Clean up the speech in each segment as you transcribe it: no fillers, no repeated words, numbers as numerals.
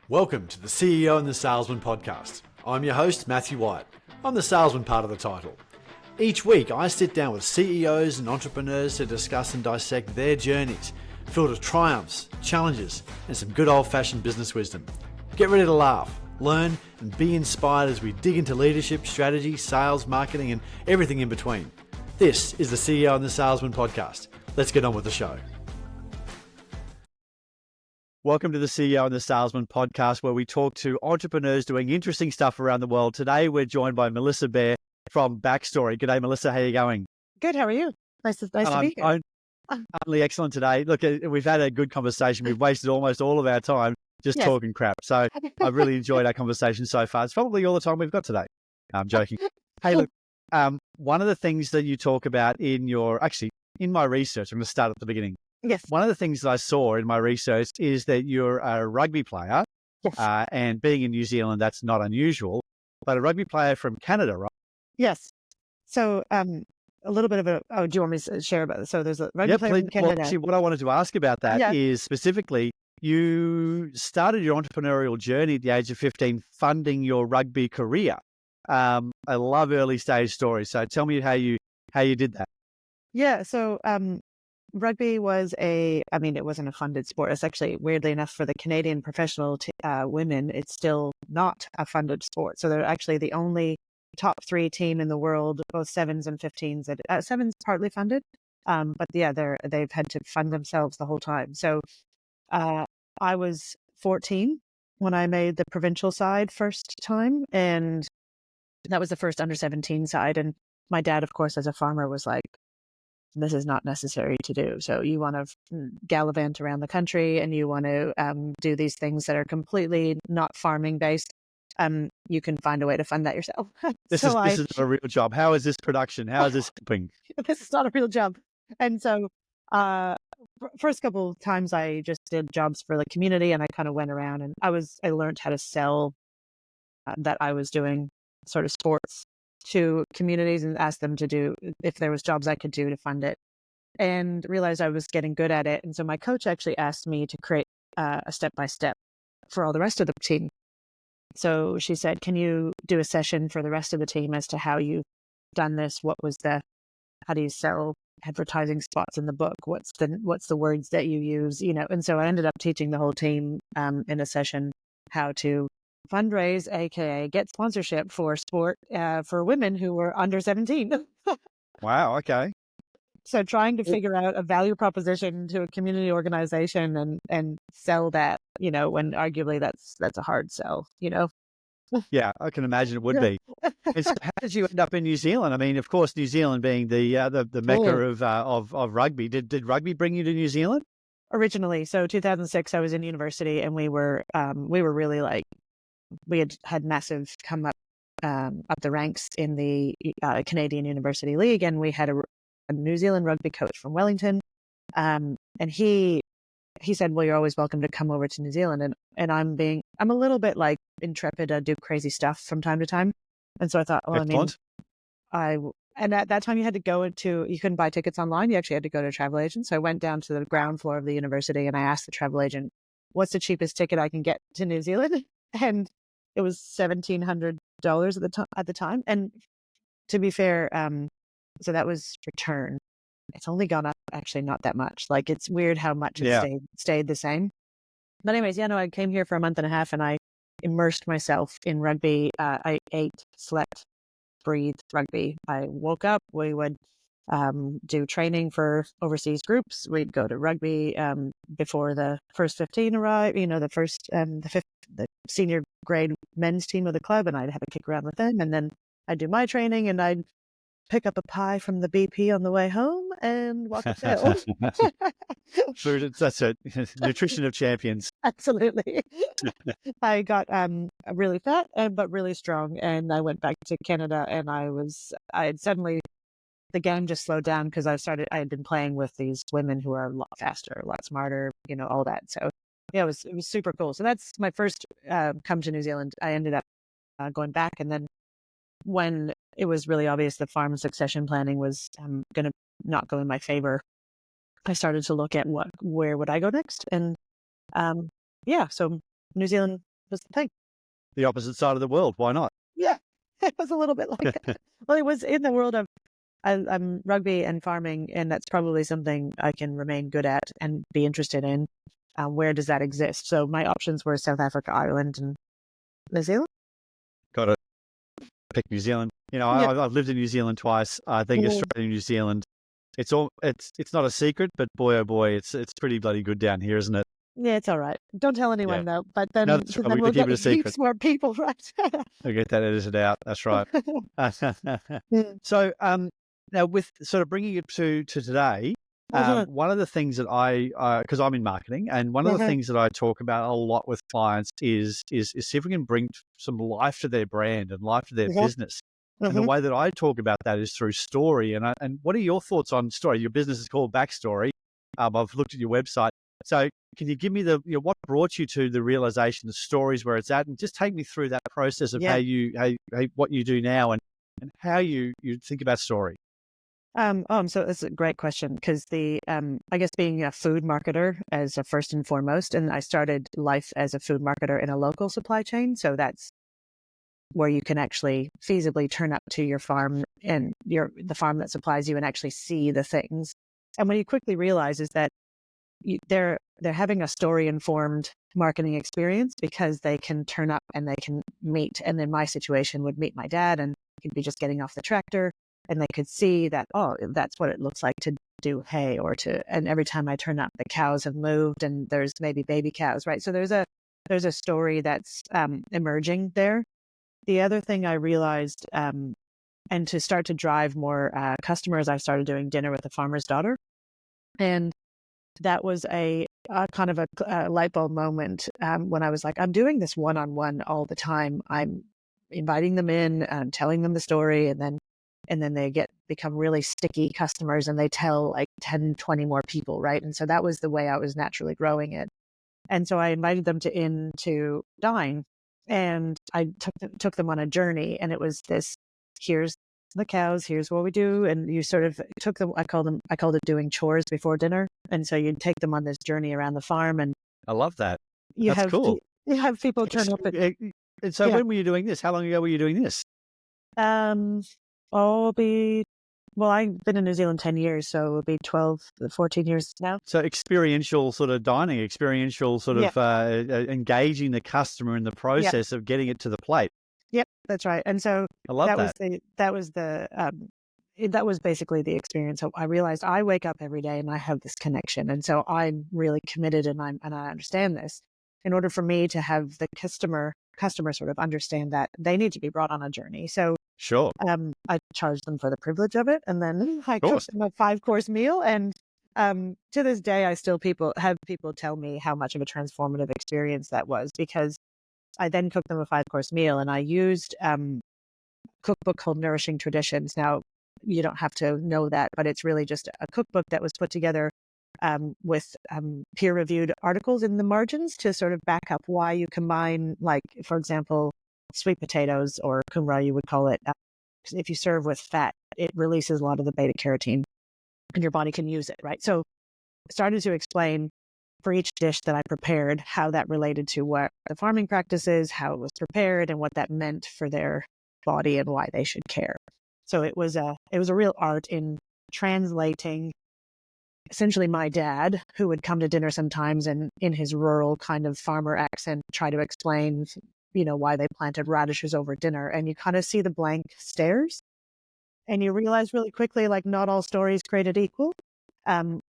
Welcome to the CEO and the Salesman podcast. I'm your host, Matthew Whyatt. I'm the salesman part of the title. Each week, I sit down with CEOs and entrepreneurs to discuss and dissect their journeys, filled with triumphs, challenges, and some good old-fashioned business wisdom. Get ready to laugh, learn, and be inspired as we dig into leadership, strategy, sales, marketing, and everything in between. This is the CEO and the Salesman podcast. Let's get on with the show. Welcome to the CEO and the Salesman podcast, where we talk to entrepreneurs doing interesting stuff around the world. Today, we're joined by Melissa Baer from Backstory. G'day, Melissa. How are you going? Good. How are you? Nice to be here. I'm only excellent today. Look, we've had a good conversation. We've wasted almost all of our time just talking crap. So I've really enjoyed our conversation so far. It's probably all the time we've got today. I'm joking. Hey, look, one of the things that you talk about in my research, I'm going to start at the beginning. Yes. One of the things that I saw in my research is that you're a rugby player, and being in New Zealand, that's not unusual, but a rugby player from Canada, right? Yes. So a little bit of do you want me to share about this? So there's a rugby player from Canada. Well, actually, what I wanted to ask about that is specifically, you started your entrepreneurial journey at the age of 15, funding your rugby career. I love early stage stories. So tell me how you did that. Yeah. So rugby was it wasn't a funded sport. It's actually, weirdly enough, for the Canadian professional women, it's still not a funded sport. So they're actually the only top 3 team in the world, both 7s and 15s. Sevens partly funded, but yeah, they've had to fund themselves the whole time. So I was 14 when I made the provincial side first time, and that was the first under 17 side. And my dad, of course, as a farmer, was like, this is not necessary to do. So you want to gallivant around the country and you want to do these things that are completely not farming based. You can find a way to fund that yourself. This is not a real job. How is this production? How is this helping? This is not a real job. And so first couple of times I just did jobs for the community, and I kind of went around and I learned how to sell that I was doing sort of sports to communities and asked them to do, if there was jobs I could do to fund it, and realized I was getting good at it. And so my coach actually asked me to create a step-by-step for all the rest of the team. So she said, can you do a session for the rest of the team as to how you've done this? How do you sell advertising spots in the book? What's the words that you use? And so I ended up teaching the whole team in a session how to fundraise, aka get sponsorship for sport for women who were under 17. Wow. Okay. So trying to figure out a value proposition to a community organization and sell that, when arguably that's a hard sell, Yeah, I can imagine it would be. And so how did you end up in New Zealand? I mean, of course, New Zealand being the mecca of rugby. Did rugby bring you to New Zealand? Originally, so 2006, I was in university, and we were really like, we had massive come up the ranks in the Canadian University League, and we had a New Zealand rugby coach from Wellington, and he said, well, you're always welcome to come over to New Zealand, and I'm a little bit like intrepid. I do crazy stuff from time to time, and so I thought, well, Excellent. and at that time you couldn't buy tickets online. You actually had to go to a travel agent. So I went down to the ground floor of the university and I asked the travel agent, what's the cheapest ticket I can get to New Zealand? And it was $1,700 at the time. And to be fair, so that was return. It's only gone up, actually, not that much. Like, it's weird how much it stayed the same. But anyways, I came here for a month and a half and I immersed myself in rugby. I ate, slept, breathed rugby. I woke up, we would do training for overseas groups. We'd go to rugby before the first 15 arrived, the senior grade men's team of the club, and I'd have a kick around with them. And then I'd do my training and I'd pick up a pie from the BP on the way home and walk uphill. That's it. Nutrition of champions. Absolutely. I got really fat but really strong, and I went back to Canada, and the game just slowed down because I had been playing with these women who are a lot faster, a lot smarter, all that. So yeah, it was super cool. So that's my first come to New Zealand. I ended up going back, and then when it was really obvious the farm succession planning was going to not go in my favor, I started to look at where would I go next, and so New Zealand was the thing. The opposite side of the world. Why not? Yeah, it was a little bit like that. Well, it was in the world of I'm rugby and farming, and that's probably something I can remain good at and be interested in. Where does that exist? So my options were South Africa, Ireland, and New Zealand. Got to pick New Zealand. You know, Yeah. I've lived in New Zealand twice. I think Australia and New Zealand, it's not a secret, but boy, oh boy, it's pretty bloody good down here, isn't it? Yeah, it's all right. Don't tell anyone though. But No, then, that's right. then We we'll keep get it a secret. heaps more people, right? I'll get that edited out. That's right. Yeah. So, now with sort of bringing it to today, one of the things that because I'm in marketing, and one of the things that I talk about a lot with clients is see if we can bring some life to their brand and life to their business. And the way that I talk about that is through story. And what are your thoughts on story? Your business is called Backstory. I've looked at your website. So can you give me what brought you to the realization, the stories where it's at, and just take me through that process of what you do now and how you think about story? So that's a great question because I guess being a food marketer as a first and foremost, and I started life as a food marketer in a local supply chain. So that's where you can actually feasibly turn up to your farm and the farm that supplies you and actually see the things. And what you quickly realize is that they're having a story informed marketing experience because they can turn up and they can meet. And in my situation would meet my dad, and he'd be just getting off the tractor, and they could see that, oh, that's what it looks like to do hay and every time I turn up, the cows have moved and there's maybe baby cows, right? So there's a story that's emerging there. The other thing I realized, and to start to drive more customers, I started doing dinner with a farmer's daughter. And that was a kind of a light bulb moment when I was like, I'm doing this one-on-one all the time. I'm inviting them in and telling them the story, and then they become really sticky customers and they tell like 10, 20 more people, right? And so that was the way I was naturally growing it. And so I invited them to dine, and I took them on a journey, and it was this, here's the cows, here's what we do. And you sort of took them, I called it doing chores before dinner. And so you'd take them on this journey around the farm, and I love that. That's cool. You have people turn up and so when were you doing this? How long ago were you doing this? I've been in New Zealand 10 years, so it'll be 12, 14 years now. So experiential sort of dining, experiential sort of engaging the customer in the process of getting it to the plate. Yep, that's right. And so I love that. That was basically the experience. I realized I wake up every day and I have this connection. And so I'm really committed, and I understand this. In order for me to have the customer sort of understand that, they need to be brought on a journey. So sure, I charge them for the privilege of it, and then I cook them a 5-course meal. And to this day, I still have people tell me how much of a transformative experience that was, because I then cooked them a 5-course meal, and I used a cookbook called Nourishing Traditions. Now, you don't have to know that, but it's really just a cookbook that was put together with peer-reviewed articles in the margins to sort of back up why you combine, like, for example, sweet potatoes, or kumra, you would call it. If you serve with fat, it releases a lot of the beta carotene, and your body can use it, right? So I started to explain for each dish that I prepared how that related to what the farming practices, how it was prepared, and what that meant for their body and why they should care. So it was a real art in translating essentially my dad, who would come to dinner sometimes and in his rural kind of farmer accent try to explain, why they planted radishes over dinner. And you kind of see the blank stares, and you realize really quickly, like, not all stories created equal. And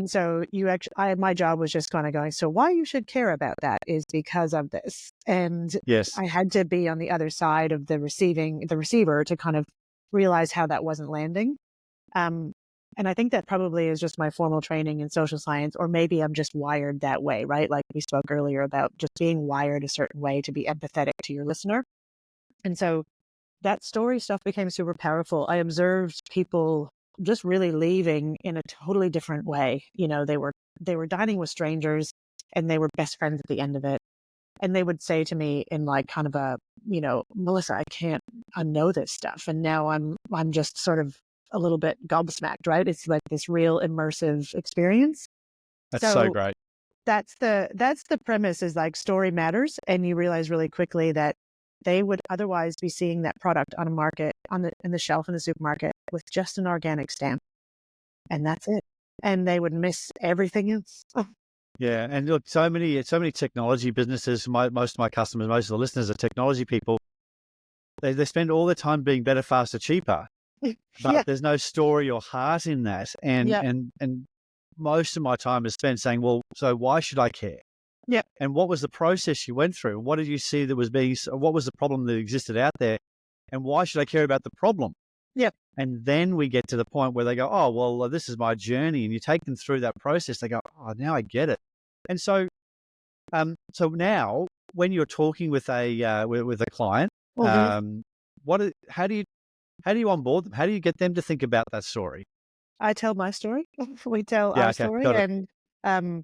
so my job was just kind of going, so why you should care about that is because of this. And yes, I had to be on the other side of the receiver to kind of realize how that wasn't landing. And I think that probably is just my formal training in social science, or maybe I'm just wired that way, right? Like we spoke earlier about just being wired a certain way to be empathetic to your listener. And so that story stuff became super powerful. I observed people just really leaving in a totally different way. They were dining with strangers, and they were best friends at the end of it. And they would say to me in like kind of a, Melissa, I can't unknow this stuff. And now I'm just sort of a little bit gobsmacked, right? It's like this real immersive experience. That's so great. that's the premise, is like story matters. And you realize really quickly that they would otherwise be seeing that product on a market, in the shelf in the supermarket with just an organic stamp. And that's it. And they would miss everything else. Yeah, and look, so many technology businesses. Most of my customers, most of the listeners are technology people. They spend all their time being better, faster, cheaper, but Yeah. there's no story or heart in that. And Yeah. and most of my time is spent saying, well, so why should I care? Yeah. And what was the process you went through? What did you see that was what was the problem that existed out there? And why should I care about the problem? Yeah. And then we get to the point where they go, oh, well, this is my journey. And you take them through that process. They go, oh, now I get it. And so, so now when you're talking with a client, Mm-hmm. how do you onboard them? How do you get them to think about that story? I tell my story. We tell Yeah. our Okay. story, Got it. um,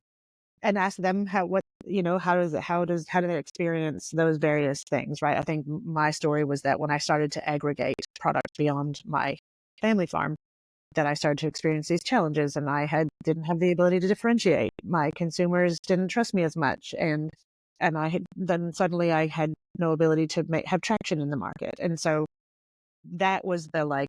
and ask them how do they experience those various things, right? I think my story was that when I started to aggregate product beyond my family farm, that I started to experience these challenges, and didn't have the ability to differentiate. My consumers didn't trust me as much, and then suddenly I had no ability to have traction in the market. And so that was the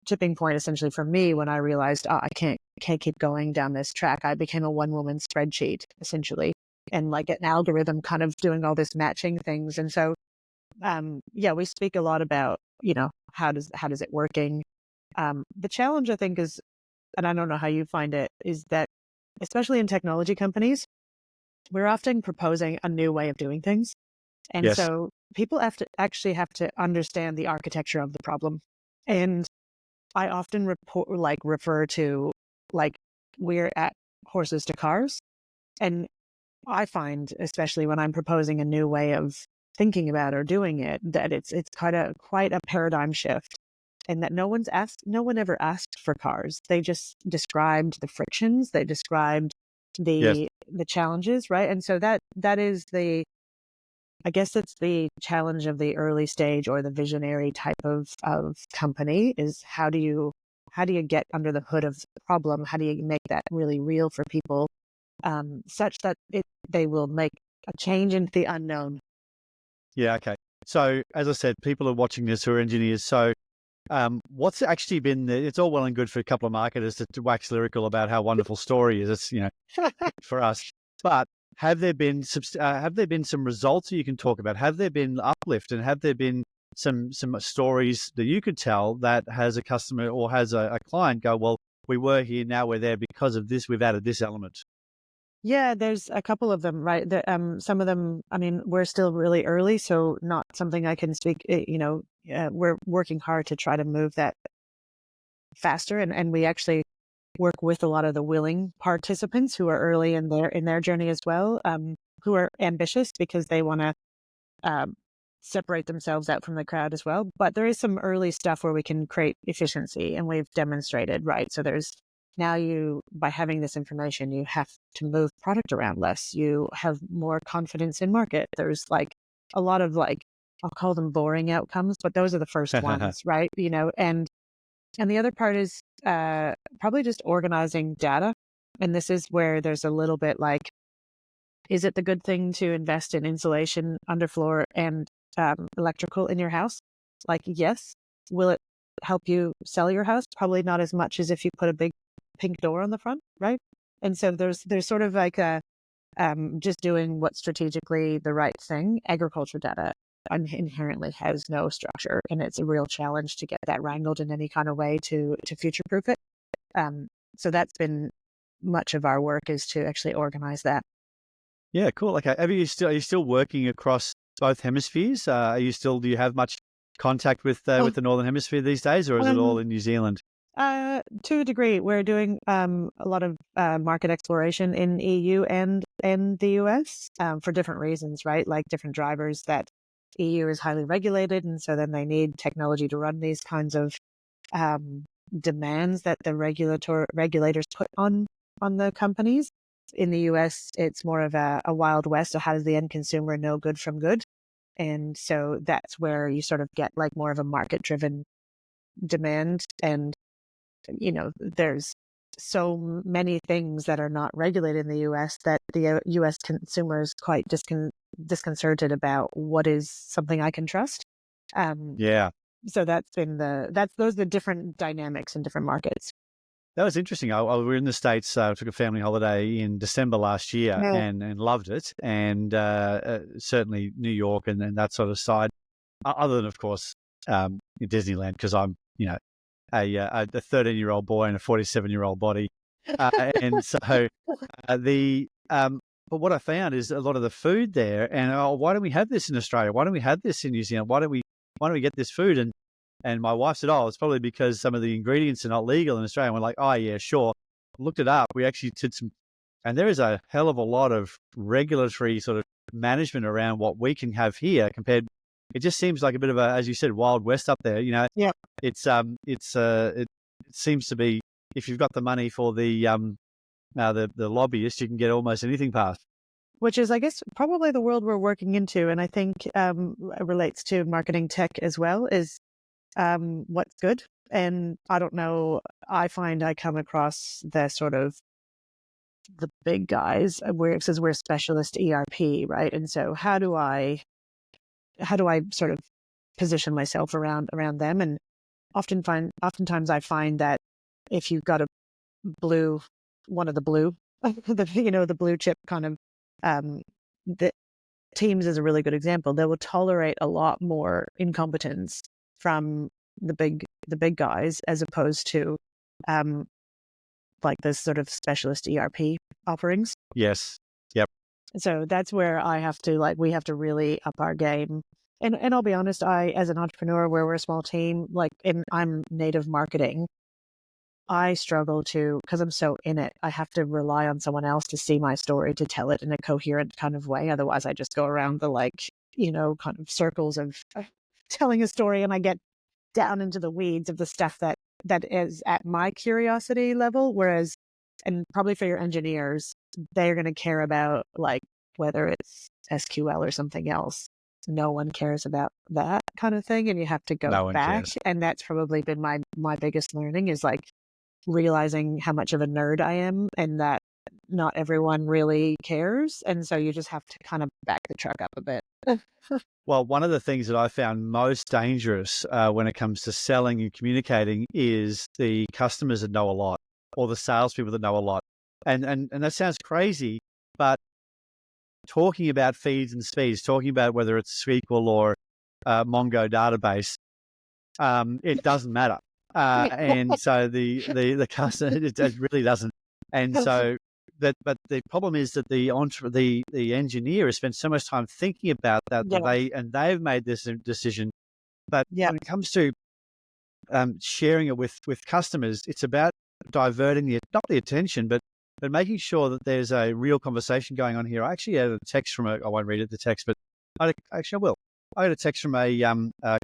tipping point essentially for me, when I realized, I can't keep going down this track. I became a one-woman spreadsheet essentially, and like an algorithm kind of doing all this matching things. And so we speak a lot about, how does it working. The challenge, I think, is, and I don't know how you find it, is that especially in technology companies, we're often proposing a new way of doing things. And Yes. so people have to understand the architecture of the problem. And I often refer to, like, we're at horses to cars. And I find, especially when I'm proposing a new way of thinking about or doing it, that it's quite a paradigm shift. And that no one ever asked for cars. They just described the frictions, they described Yes. the challenges, right? And so that is I guess it's the challenge of the early stage or the visionary type of company, is how do you get under the hood of the problem? How do you make that really real for people, such that they will make a change into the unknown? Yeah. Okay. So as I said, people are watching this who are engineers. So what's actually been it's all well and good for a couple of marketers to wax lyrical about how wonderful story is. It's, for us, but have there been some results that you can talk about? Have there been uplift, and have there been some stories that you could tell that has a customer or has a client go, well, we were here, now we're there because of this, we've added this element? Yeah, there's a couple of them, right? Some of them, I mean, we're still really early, so not something I can speak. We're working hard to try to move that faster, and we actually work with a lot of the willing participants who are early in their journey as well, who are ambitious because they want to um, separate themselves out from the crowd as well. But there is some early stuff where we can create efficiency, and we've demonstrated, right? So there's now, by having this information, you have to move product around less. You have more confidence in market. There's like a lot of, like, I'll call them boring outcomes, but those are the first ones, right? And the other part is probably just organizing data. And this is where there's a little bit like, is it the good thing to invest in insulation, underfloor, and electrical in your house? Like, yes. Will it help you sell your house? Probably not as much as if you put a big pink door on the front, right? And so there's sort of like just doing what's strategically the right thing. Agriculture data inherently has no structure, and it's a real challenge to get that wrangled in any kind of way to future proof it. So that's been much of our work, is to actually organize that. Yeah, cool. Okay. Are you still working across both hemispheres? Do you have much contact with Oh, the Northern Hemisphere these days, or is it all um, in New Zealand? to a degree, we're doing a lot of market exploration in EU and the US, for different reasons, right? Like different drivers. That EU is highly regulated, and so then they need technology to run these kinds of um, demands that the regulators put on the companies. In the US, it's more of a wild west. So how does the end consumer know good from good? And so that's where you sort of get like more of a market driven demand. And there's so many things that are not regulated in the US that the US consumer is quite disconcerted about what is something I can trust. Yeah. So those are the different dynamics in different markets. That was interesting. We were in the States, took a family holiday in December last year and loved it. And certainly New York and that sort of side, other than, of course, Disneyland, because I'm, a 13-year-old boy and a 47-year-old body. And so but what I found is a lot of the food there, and why don't we have this in Australia? Why don't we have this in New Zealand? Why don't we get this food? And my wife said, it's probably because some of the ingredients are not legal in Australia. And we're like, oh, yeah, sure. Looked it up. We actually did and there is a hell of a lot of regulatory sort of management around what we can have here compared. It just seems like a bit of a, as you said, Wild West up there. Yeah. It seems to be, if you've got the money for the lobbyist, you can get almost anything passed. Which is, I guess, probably the world we're working into. And I think it relates to marketing tech as well, is what's good. And I don't know, I find I come across the sort of the big guys where it says we're specialist ERP, right? And so how do I sort of position myself around them? And oftentimes I find that if you've got one of the blue, the blue chip kind of, the Teams is a really good example. They will tolerate a lot more incompetence from the big guys as opposed to like this sort of specialist ERP offerings. Yes. Yep. So that's where we have to really up our game. And I'll be honest, as an entrepreneur, where we're a small team, I'm native marketing, I struggle because I'm so in it. I have to rely on someone else to see my story, to tell it in a coherent kind of way. Otherwise, I just go around the kind of circles of telling a story, and I get down into the weeds of the stuff that is at my curiosity level. Whereas, and probably for your engineers, they're going to care about whether it's SQL or something else. No one cares about that kind of thing, and you have to go back. And that's probably been my biggest learning, is realizing how much of a nerd I am and that not everyone really cares. And so you just have to kind of back the truck up a bit. Well, one of the things that I found most dangerous when it comes to selling and communicating is the customers that know a lot, or the salespeople that know a lot. And that sounds crazy, but talking about feeds and speeds, talking about whether it's SQL or Mongo database, it doesn't matter. And so the customer, it really doesn't. And so but the problem is that the engineer has spent so much time thinking about that, they've made this decision. But when it comes to sharing it with customers, it's about diverting not the attention, but making sure that there's a real conversation going on here. I actually had a text from I won't read it, the text, but I will. I had a text from a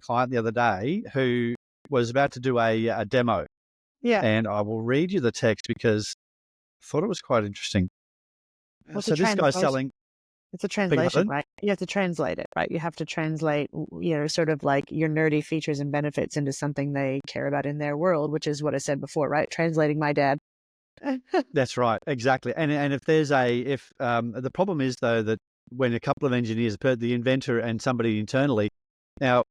client the other day who was about to do a demo. Yeah. And I will read you the text because I thought it was quite interesting. So this guy's selling. It's a translation, right? You have to translate it, right? You have to translate, sort of like your nerdy features and benefits into something they care about in their world, which is what I said before, right? Translating my dad. That's right, exactly. And if there's the problem is though that when a couple of engineers, the inventor and somebody internally, now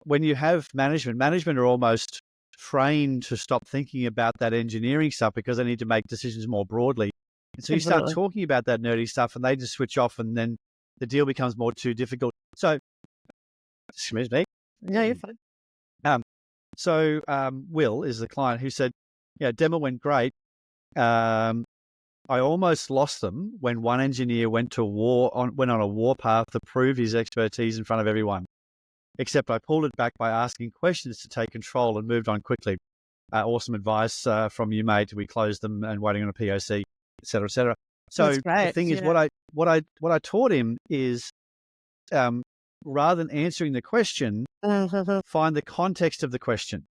when you have management are almost trained to stop thinking about that engineering stuff because they need to make decisions more broadly. And so you start talking about that nerdy stuff and they just switch off, and then the deal becomes too difficult. So, excuse me. No, you're fine. So Will is the client who said, demo went great. I almost lost them when one engineer went on a war path to prove his expertise in front of everyone. Except I pulled it back by asking questions to take control and moved on quickly. Awesome advice from you, mate. We closed them and waiting on a POC, et cetera, et cetera. So the thing is, what I taught him is, rather than answering the question, find the context of the question.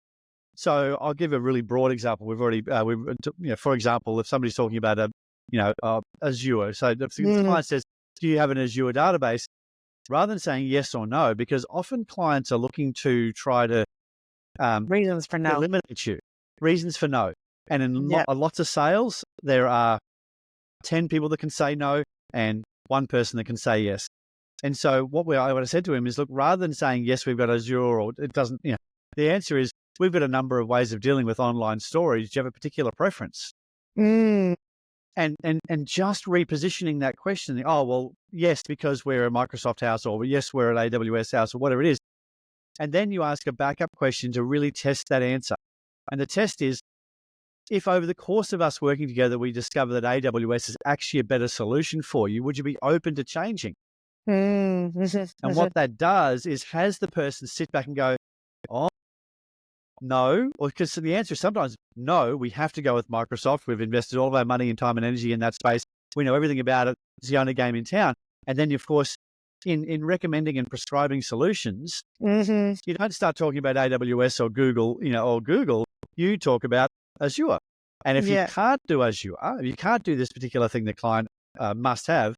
So I'll give a really broad example. We've already, for example, if somebody's talking about Azure, so the client says, "Do you have an Azure database?" Rather than saying yes or no, because often clients are looking to try to reasons for no, eliminate you. Reasons for no. And in lots of sales, there are 10 people that can say no and one person that can say yes. And so what I said to him is, look, rather than saying, yes, we've got Azure, or it doesn't, the answer is, we've got a number of ways of dealing with online storage. Do you have a particular preference? And just repositioning that question, oh, well, yes, because we're a Microsoft house, or yes, we're an AWS house, or whatever it is. And then you ask a backup question to really test that answer. And the test is, if over the course of us working together, we discover that AWS is actually a better solution for you, would you be open to changing? And what that does is has the person sit back and go, oh, no, or because the answer is sometimes no, we have to go with Microsoft. We've invested all of our money and time and energy in that space. We know everything about it. It's the only game in town. And then, of course, in recommending and prescribing solutions, you don't start talking about AWS or Google, you talk about Azure. And if you can't do Azure, if you can't do this particular thing the client must have,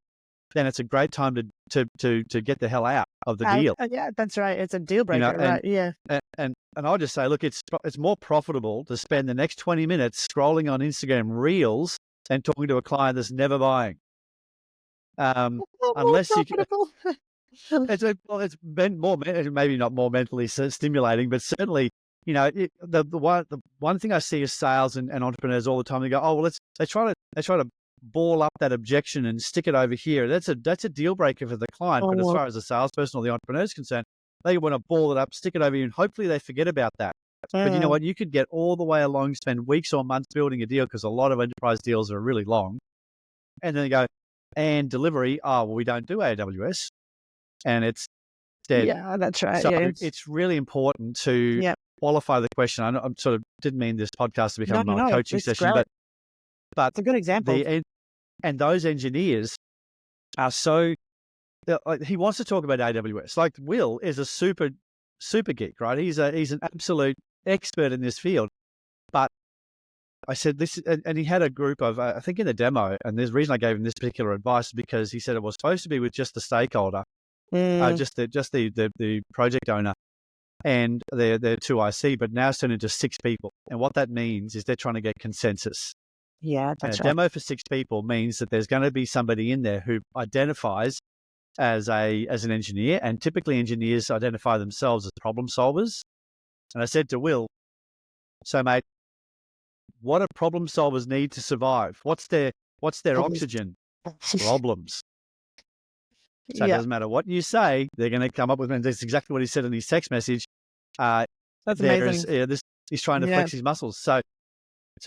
then it's a great time to get the hell out of the deal. Yeah, that's right. It's a deal breaker, right? Yeah. And I'll just say, look, it's more profitable to spend the next 20 minutes scrolling on Instagram Reels than talking to a client that's never buying. Unless you can, it's been more, maybe not more mentally stimulating, but certainly, the one thing I see is sales and entrepreneurs all the time. They go, oh, well, they try to ball up that objection and stick it over here. That's a deal breaker for the client. But as far as the salesperson or the entrepreneur is concerned, they want to ball it up, stick it over here, and hopefully they forget about that. But you know what? You could get all the way along, spend weeks or months building a deal, because a lot of enterprise deals are really long. And then they go, and delivery, oh, well, we don't do AWS. And it's dead. Yeah, that's right. So it's really important to qualify the question. I sort of didn't mean this podcast to become a coaching session, but it's a good example. And those engineers are so, he wants to talk about AWS. Like Will is a super geek, right? He's an absolute expert in this field. But I said this, and he had a group of, I think in the demo, and the reason I gave him this particular advice is because he said it was supposed to be with just the stakeholder, just the project owner and their 2IC, but now it's turned into 6 people. And what that means is they're trying to get consensus. Yeah, that's right. A demo for 6 people means that there's going to be somebody in there who identifies as an engineer, and typically engineers identify themselves as problem solvers. And I said to Will, so mate, what do problem solvers need to survive? What's their oxygen? Problems. So it doesn't matter what you say, they're going to come up with, and that's exactly what he said in his text message. That's amazing. He's trying to flex his muscles. So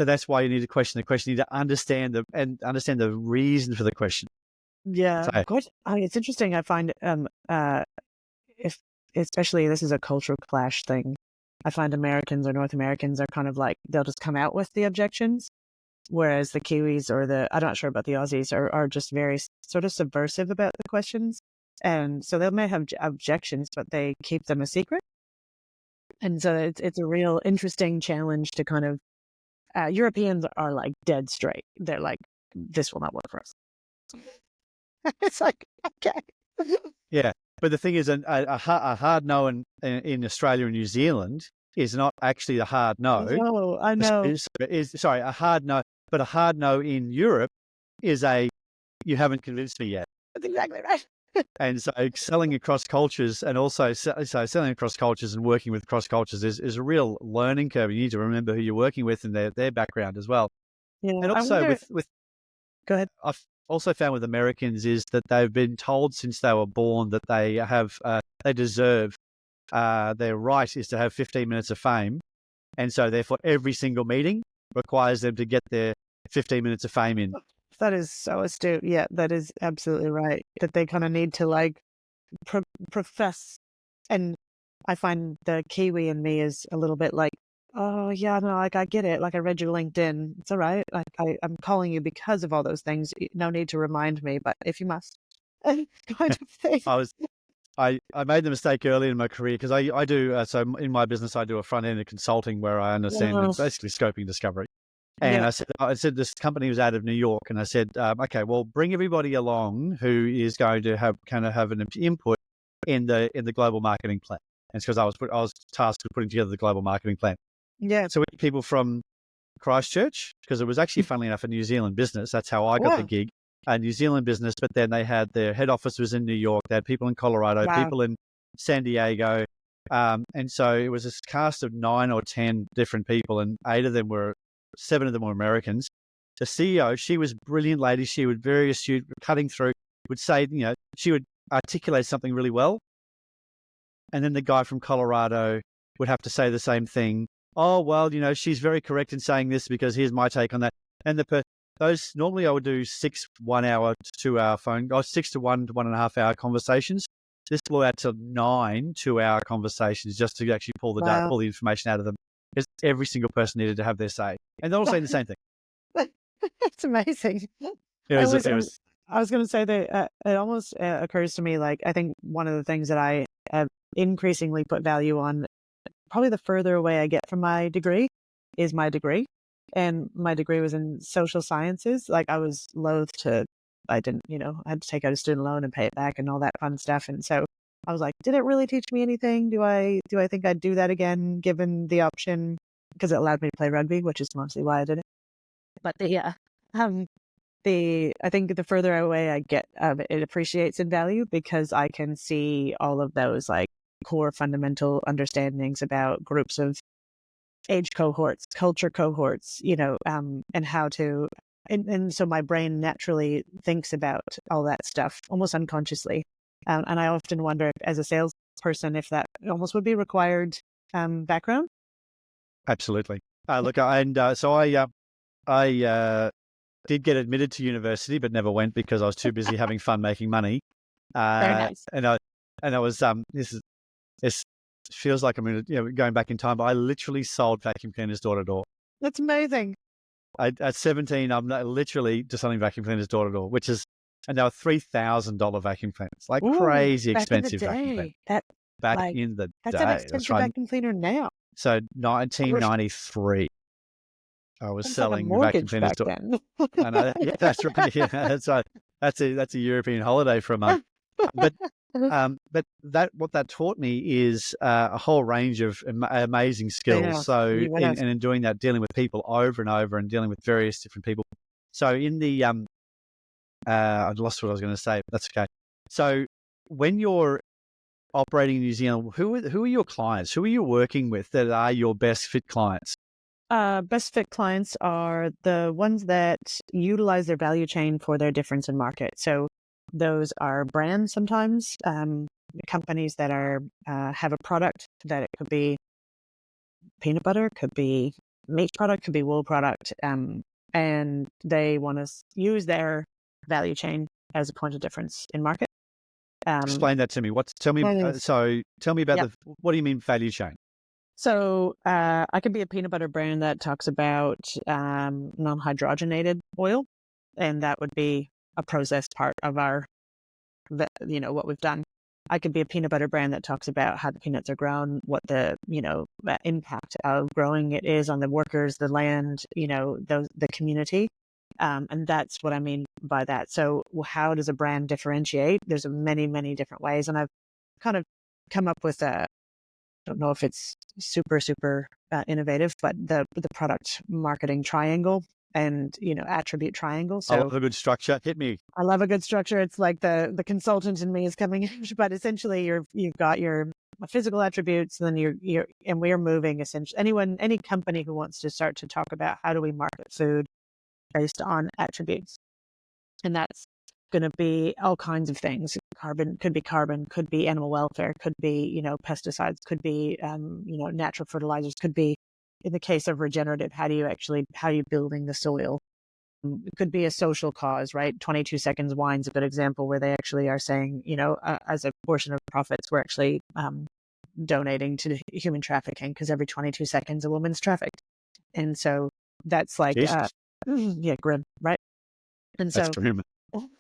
that's why you need to question the question. You need to understand the reason for the question. Yeah, it's interesting. I find if especially this is a cultural clash thing. I find Americans or North Americans are kind of like, they'll just come out with the objections, whereas the Kiwis or I'm not sure about the Aussies are just very sort of subversive about the questions, and so they may have objections, but they keep them a secret. And so it's a real interesting challenge to kind of. Europeans are like dead straight. They're like, this will not work for us. It's like, okay. Yeah. But the thing is, a hard no in Australia and New Zealand is not actually a hard no. No, I know. A hard no. But a hard no in Europe is you haven't convinced me yet. That's exactly right. And so selling across cultures, and also selling across cultures and working with cross cultures is a real learning curve. You need to remember who you're working with and their background as well. Yeah, and also with go ahead. I've also found with Americans is that they've been told since they were born that they have they deserve their right is to have 15 minutes of fame, and so therefore every single meeting requires them to get their 15 minutes of fame in. That is so astute. Yeah, that is absolutely right. That they kind of need to like profess. And I find the Kiwi in me is a little bit like, oh yeah, no, like I get it. Like I read your LinkedIn. It's all right. Like I'm calling you because of all those things. No need to remind me, but if you must, kind of thing. I made the mistake early in my career because I do, so in my business, I do a front end of consulting where I understand basically scoping discovery. And I said this company was out of New York, and I said, okay, well, bring everybody along who is going to have an input in the global marketing plan. And it's because I was tasked with putting together the global marketing plan. Yeah. So we had people from Christchurch, because it was actually, funnily enough, a New Zealand business. That's how I got the Wow. gig, a New Zealand business. But then they had their head office was in New York. They had people in Colorado, Wow. people in San Diego. And so it was this cast of 9 or 10 different people, and 7 of them were Americans. The CEO, she was a brilliant lady. She was very astute, cutting through, would say, she would articulate something really well. And then the guy from Colorado would have to say the same thing. Oh, well, she's very correct in saying this because here's my take on that. And those, normally I would do 6 1-hour to 2-hour phone, 6 to 1 to 1.5 hour conversations. This blew out to 9 2-hour conversations just to actually pull the pull the information out of them, because every single person needed to have their say, and they're all saying the same thing. That's amazing. I was going to say that it almost occurs to me, like, I think one of the things that I have increasingly put value on, probably the further away I get from my degree, is my degree. And my degree was in social sciences. Like, I was loath to, I didn't, I had to take out a student loan and pay it back and all that fun stuff. And so I was like, did it really teach me anything? Do I think I'd do that again, given the option? Because it allowed me to play rugby, which is mostly why I did it. But I think the further away I get, it appreciates in value, because I can see all of those, like, core fundamental understandings about groups of age cohorts, culture cohorts, and how to, and so my brain naturally thinks about all that stuff almost unconsciously. And I often wonder, as a salesperson, if that almost would be required background. Absolutely. Look, so I did get admitted to university, but never went because I was too busy having fun making money. Very nice. And I was this feels like I'm going back in time, but I literally sold vacuum cleaners door to door. That's amazing. At 17, I'm literally just selling vacuum cleaners door to door, and they were $3,000 vacuum cleaners, like crazy expensive vacuum cleaners. Back in the day. That's an expensive vacuum cleaner now. So 1993. I was selling vacuum cleaners back then. Yeah, that's right. Yeah, that's a European holiday for a month. But what that taught me is a whole range of amazing skills. Yeah, so in doing that, dealing with people over and over, and dealing with various different people. So in the I lost what I was going to say, but that's okay. So when you're operating in New Zealand, who are your clients? Who are you working with that are your best fit clients? Best fit clients are the ones that utilize their value chain for their difference in market. So those are brands sometimes, companies that are have a product that it could be peanut butter, could be meat product, could be wool product, and they want to use their value chain as a point of difference in market. Explain that to me. Tell me about what do you mean value chain? So I could be a peanut butter brand that talks about non-hydrogenated oil, and that would be a processed part of our, what we've done. I could be a peanut butter brand that talks about how the peanuts are grown, what the, impact of growing it is on the workers, the land, the community. And that's what I mean by that. So how does a brand differentiate? There's many, many different ways. And I've kind of come up with I don't know if it's super, super innovative, but the product marketing triangle and, attribute triangle. So I love a good structure. Hit me. I love a good structure. It's like the consultant in me is coming in, but essentially you've got your physical attributes, and then and we're moving essentially any company who wants to start to talk about how do we market food based on attributes. And that's going to be all kinds of things. Carbon, could be animal welfare, could be, pesticides, could be, natural fertilizers, could be, in the case of regenerative, how are you building the soil? It could be a social cause, right? 22 Seconds Wine's a good example where they actually are saying, as a portion of profits, we're actually donating to human trafficking, because every 22 seconds a woman's trafficked. And so that's like, grim, right? And so that's grim.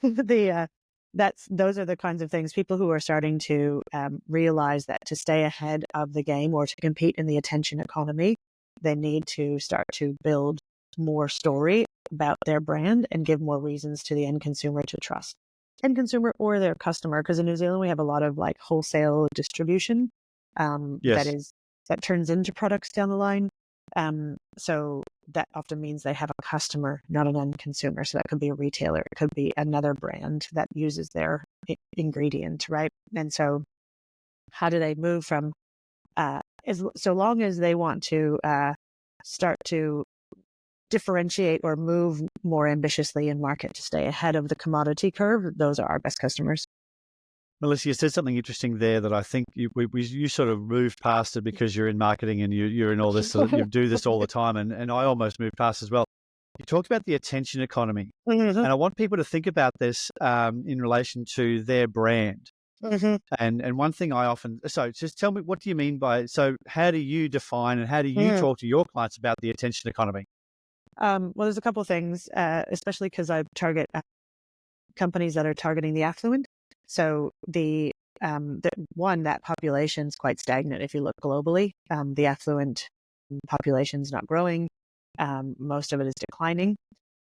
Those are the kinds of things, people who are starting to realize that to stay ahead of the game or to compete in the attention economy, they need to start to build more story about their brand and give more reasons to the end consumer to trust. End consumer or their customer, because in New Zealand we have a lot of like wholesale distribution that turns into products down the line. So that often means they have a customer, not an end consumer. So that could be a retailer. It could be another brand that uses their ingredient, right? And so how do they move from, so long as they want to start to differentiate or move more ambitiously in market to stay ahead of the commodity curve, those are our best customers. Melissa, you said something interesting there that I think you sort of moved past it because you're in marketing and you're in all this, so you do this all the time. And I almost moved past as well. You talked about the attention economy. Mm-hmm. And I want people to think about this in relation to their brand. Mm-hmm. And one thing so just tell me, what do you mean by, so how do you define and how do you talk to your clients about the attention economy? Well, there's a couple of things, especially because I target companies that are targeting the affluent. So that population is quite stagnant. If you look globally, the affluent population is not growing. Most of it is declining.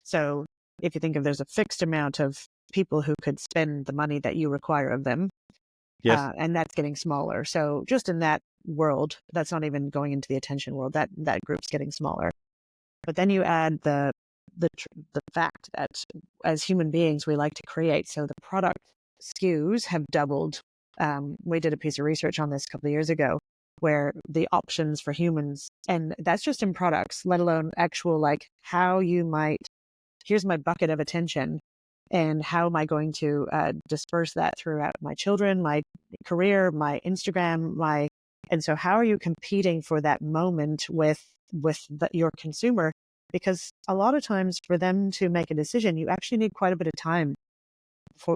So if you think of there's a fixed amount of people who could spend the money that you require of them, yes, and that's getting smaller. So just in that world, that's not even going into the attention world. That group's getting smaller. But then you add the fact that as human beings, we like to create. So the product SKUs have doubled. We did a piece of research on this a couple of years ago where the options for humans, and that's just in products, let alone actual, like how you might, here's my bucket of attention and how am I going to disperse that throughout my children, my career, my Instagram, and so how are you competing for that moment with your consumer? Because a lot of times for them to make a decision, you actually need quite a bit of time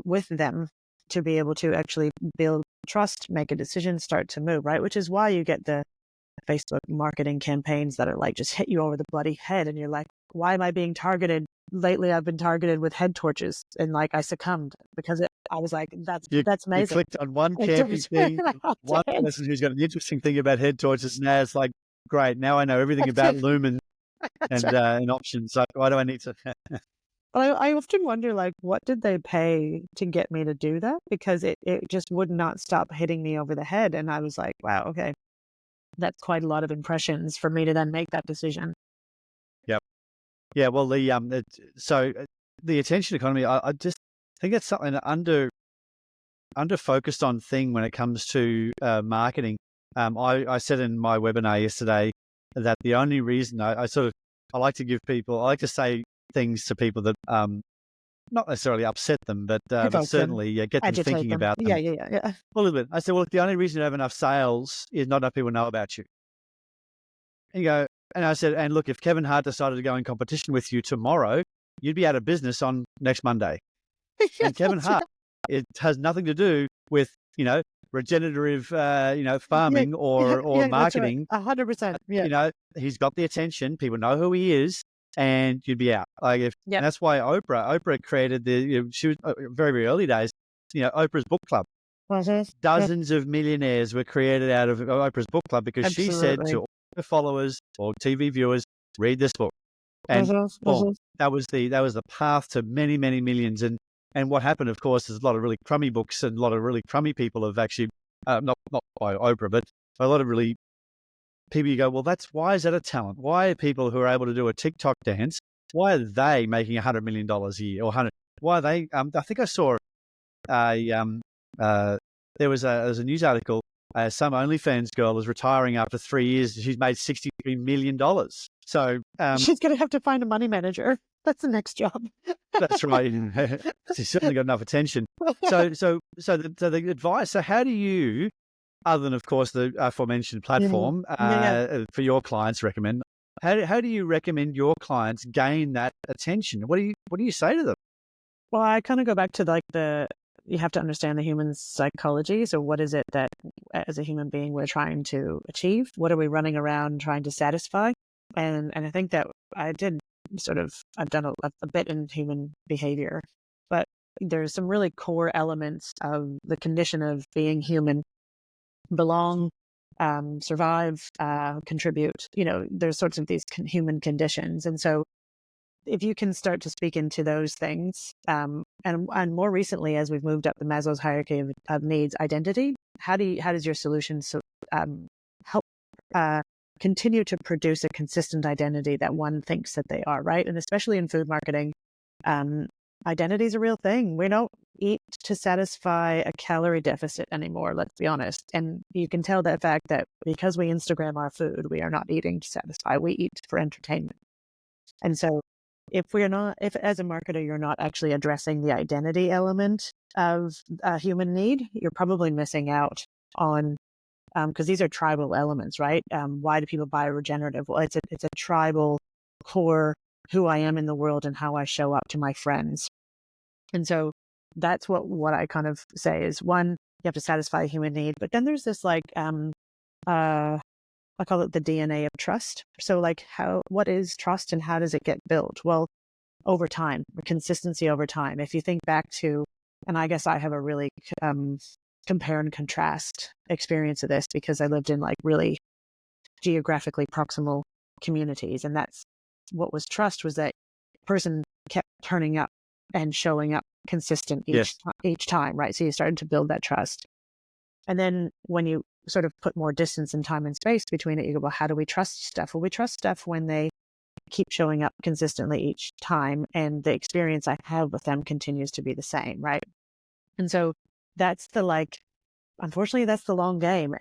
with them to be able to actually build trust, make a decision, start to move, right? Which is why you get the Facebook marketing campaigns that are like, just hit you over the bloody head. And you're like, why am I being targeted? Lately, I've been targeted with head torches, and like I succumbed because I was like, that's amazing. You clicked on one camping thing, one person who's got an interesting thing about head torches. Now it's like, great, now I know everything about lumen and options. So why do I need to? I often wonder, like, what did they pay to get me to do that? Because it just would not stop hitting me over the head. And I was like, wow, okay, that's quite a lot of impressions for me to then make that decision. Yep. Yeah. Well, so the attention economy, I just think it's something under focused on thing when it comes to marketing. I said in my webinar yesterday that the only reason I like to say things to people that not necessarily upset them, but certainly get them thinking them. about them. Yeah. Well, a little bit. I said, well, the only reason you have enough sales is not enough people know about you. And you go, and I said, and look, if Kevin Hart decided to go in competition with you tomorrow, you'd be out of business on next Monday. And Kevin Hart, it has nothing to do with, regenerative, farming or marketing. 100%. Yeah. He's got the attention. People know who he is, and you'd be out. And that's why Oprah created she was very, very early days, Oprah's book club. Dozens of millionaires were created out of Oprah's book club because she said to all her followers or TV viewers, read this book. And boom, that was the path to many, many millions. And what happened, of course, is a lot of really crummy books and a lot of really crummy people have actually, not by Oprah, but a lot of really people you go, well, why is that a talent? Why are people who are able to do a TikTok dance, why are they making $100 million a year or 100? Why are they? I think I saw there was a news article. Some OnlyFans girl is retiring after 3 years. She's made $63 million. So she's going to have to find a money manager. That's the next job. That's right. She's certainly got enough attention. So the advice. So how do you, other than of course the aforementioned platform for your clients, recommend? How do you recommend your clients gain that attention? What do you say to them? Well, I kind of go back to you have to understand the human psychology. So what is it that as a human being we're trying to achieve? What are we running around trying to satisfy? And I think that I've done a bit in human behavior, but there's some really core elements of the condition of being human: belong, survive, contribute. There's sorts of these human conditions. And so if you can start to speak into those things, and more recently, as we've moved up the Maslow's hierarchy of needs, identity, how does your solution help continue to produce a consistent identity that one thinks that they are, right? And especially in food marketing, identity is a real thing. We don't eat to satisfy a calorie deficit anymore, let's be honest. And you can tell that fact that because we Instagram our food, we are not eating to satisfy, we eat for entertainment. And so if as a marketer, you're not actually addressing the identity element of a human need, you're probably missing out on, because these are tribal elements, right? Why do people buy regenerative? Well, it's a tribal core, who I am in the world and how I show up to my friends. And so that's what I kind of say is, one, you have to satisfy a human need, but then there's this like, I call it the DNA of trust. So like what is trust and how does it get built? Well, over time, consistency over time. If you think back to, and I guess I have a really compare and contrast experience of this because I lived in like really geographically proximal communities. And that's what was trust, was that person kept turning up and showing up consistent each time, right? So you started to build that trust. And then when you sort of put more distance and time and space between it, you go, well, how do we trust stuff? Well, we trust stuff when they keep showing up consistently each time and the experience I have with them continues to be the same, right? And so that's unfortunately, that's the long game.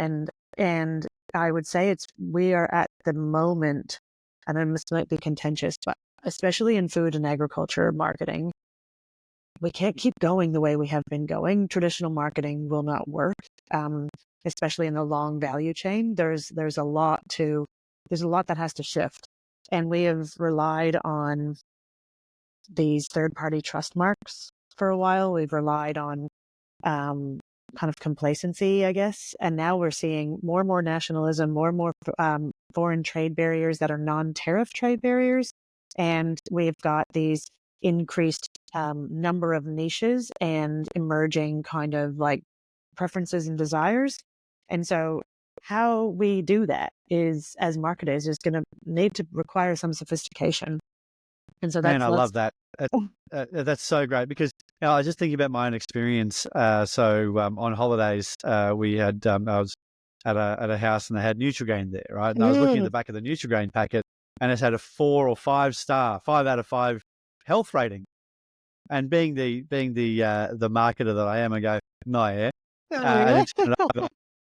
And I would say we are at the moment, and this might be contentious, but especially in food and agriculture marketing, we can't keep going the way we have been going. Traditional marketing will not work, especially in the long value chain. There's a lot that has to shift. And we have relied on these third-party trust marks for a while. We've relied on kind of complacency, I guess. And now we're seeing more and more nationalism, more and more foreign trade barriers that are non-tariff trade barriers. And we've got these increased number of niches and emerging kind of like preferences and desires. And so how we do that is, as marketers, is going to need to require some sophistication. And so I love that. That's so great because I was just thinking about my own experience. On holidays, we had I was at a house and they had Nutrigrain there, right? And I was looking at the back of the Nutrigrain packet, and it's had a 4 or 5 star, 5 out of 5 health rating. And being the marketer that I am, I go, no, yeah.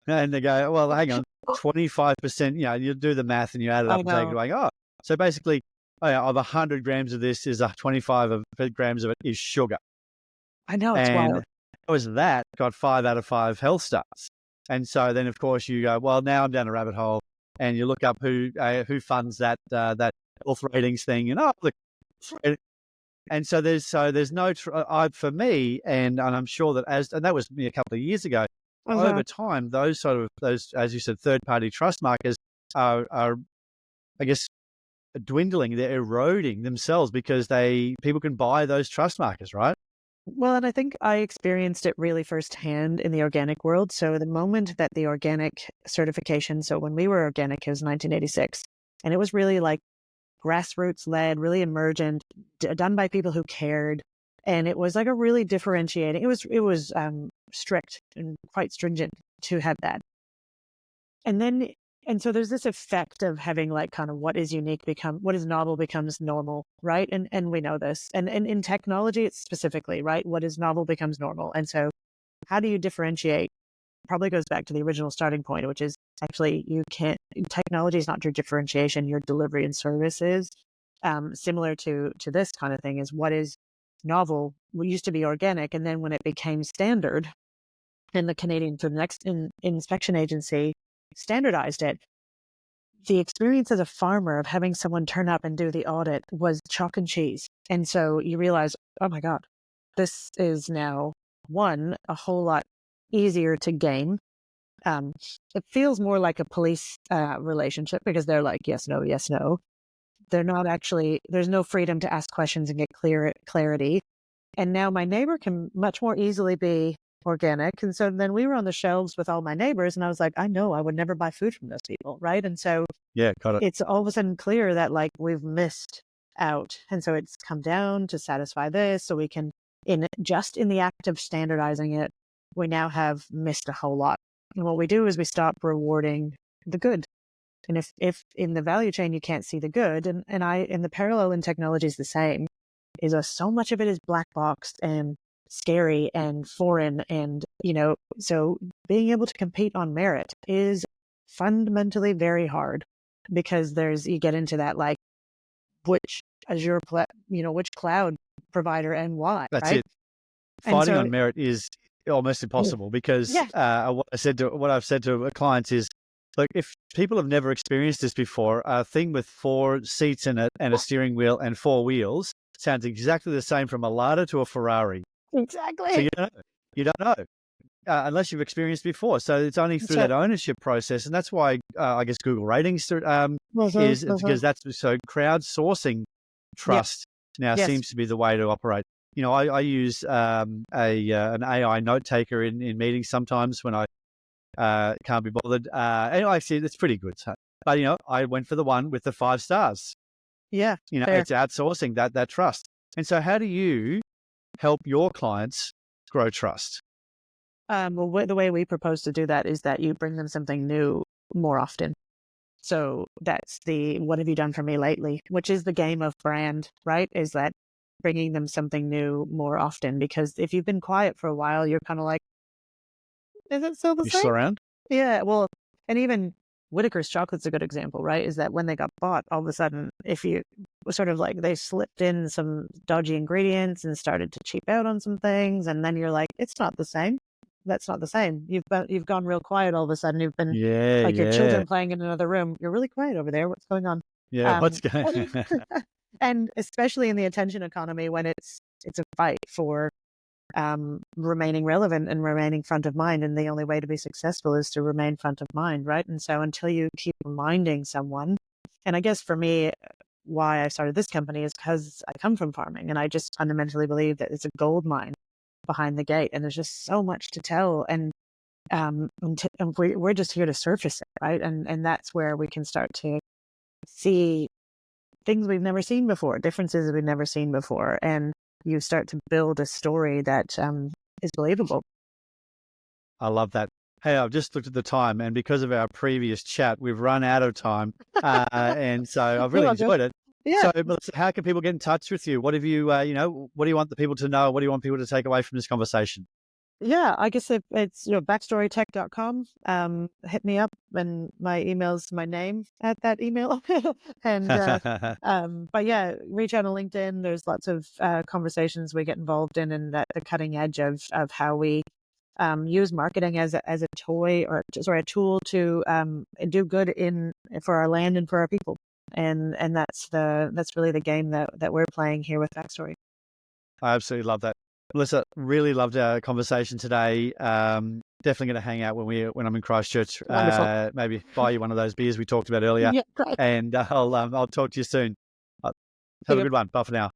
And they go, well, hang on, 25%. You do the math and you add it up and take it away. Oh, so basically, of 100 grams of this, is 25 grams of it is sugar. I know, it's wild. That got 5 out of 5 health stars. And so then, of course, you go, well, now I'm down a rabbit hole, and you look up who funds that health ratings thing, and and so there's no for me, and I'm sure that and that was a couple of years ago. Over time, those as you said, third party trust markers are I guess dwindling. They're eroding themselves because people can buy those trust markers, right? Well, and I think I experienced it really firsthand in the organic world. So the moment that the organic certification, so when we were organic, it was 1986, and it was really like grassroots led, really emergent, done by people who cared. And it was like a really differentiating, it was strict and quite stringent to have that. And so there's this effect of having like kind of what is novel becomes normal, right? And we know this. And in technology, it's specifically, right? What is novel becomes normal. And so how do you differentiate? Probably goes back to the original starting point, which is actually technology is not your differentiation, your delivery and services. Similar to this kind of thing is what is novel. We used to be organic, and then when it became standard, and the Canadian Food Inspection Agency standardized it, the experience as a farmer of having someone turn up and do the audit was chalk and cheese. And so you realize, oh my God, this is now a whole lot easier to game. It feels more like a police relationship because they're like, yes, no, yes, no. They're not actually, there's no freedom to ask questions and get clarity. And now my neighbor can much more easily be organic. And so then we were on the shelves with all my neighbors, and I was like, I know I would never buy food from those people, right? And so got it. It's all of a sudden clear that like we've missed out. And so it's come down to satisfy this. So we can, in the act of standardizing it, we now have missed a whole lot. And what we do is we stop rewarding the good. And if in the value chain you can't see the good, and the parallel in technology is the same, is so much of it is black boxed and scary and foreign, and so being able to compete on merit is fundamentally very hard, because you get into that, like, which which cloud provider and why. That's right? it. Fighting on merit is almost impossible, because what I've said to clients is, look, if people have never experienced this before, a thing with 4 seats and a steering wheel and 4 wheels sounds exactly the same from a Lada to a Ferrari. Exactly. So you don't know unless you've experienced before. So it's only through that ownership process, and that's why I guess Google ratings is because that's so crowdsourcing trust now seems to be the way to operate. I use an AI note taker in meetings sometimes when I can't be bothered. And actually, it's pretty good. So, but I went for the one with the 5 stars. Yeah, it's outsourcing that trust. And so, how do you help your clients grow trust? Well, the way we propose to do that is that you bring them something new more often. So that's what have you done for me lately? Which is the game of brand, right? Is that bringing them something new more often? Because if you've been quiet for a while, you're kind of like, is it still the You same? still around? Yeah, well, and even Whitaker's chocolate's a good example, right? Is that when they got bought, all of a sudden, if you sort of like, they slipped in some dodgy ingredients and started to cheap out on some things, and then you're like, it's not the same. That's not the same. You've gone real quiet all of a sudden. You've been like your children playing in another room. You're really quiet over there. What's going on? Yeah, what's going on? And especially in the attention economy, when it's a fight for remaining relevant and remaining front of mind. And the only way to be successful is to remain front of mind, right? And so until you keep reminding someone, and I guess for me, why I started this company is because I come from farming, and I just fundamentally believe that it's a gold mine behind the gate, and there's just so much to tell, and we're just here to surface it, right? And that's where we can start to see things we've never seen before, differences we've never seen before, and you start to build a story that is believable. I love that. Hey, I've just looked at the time, and because of our previous chat, we've run out of time, and so I've really enjoyed it. Yeah. So, Melissa, how can people get in touch with you? What have you, what do you want the people to know? What do you want people to take away from this conversation? Yeah, I guess it's backstorytech.com. Hit me up, and my email's my name at that email. And but yeah, reach out on LinkedIn. There's lots of conversations we get involved in, and the cutting edge of how we use marketing as a toy, or a tool to do good for our land and for our people. And that's really the game that we're playing here with Backstory. I absolutely love that. Melissa, really loved our conversation today. Definitely going to hang out when I'm in Christchurch. Maybe buy you one of those beers we talked about earlier. Yeah, great. And I'll talk to you soon. Have a good one. Bye for now.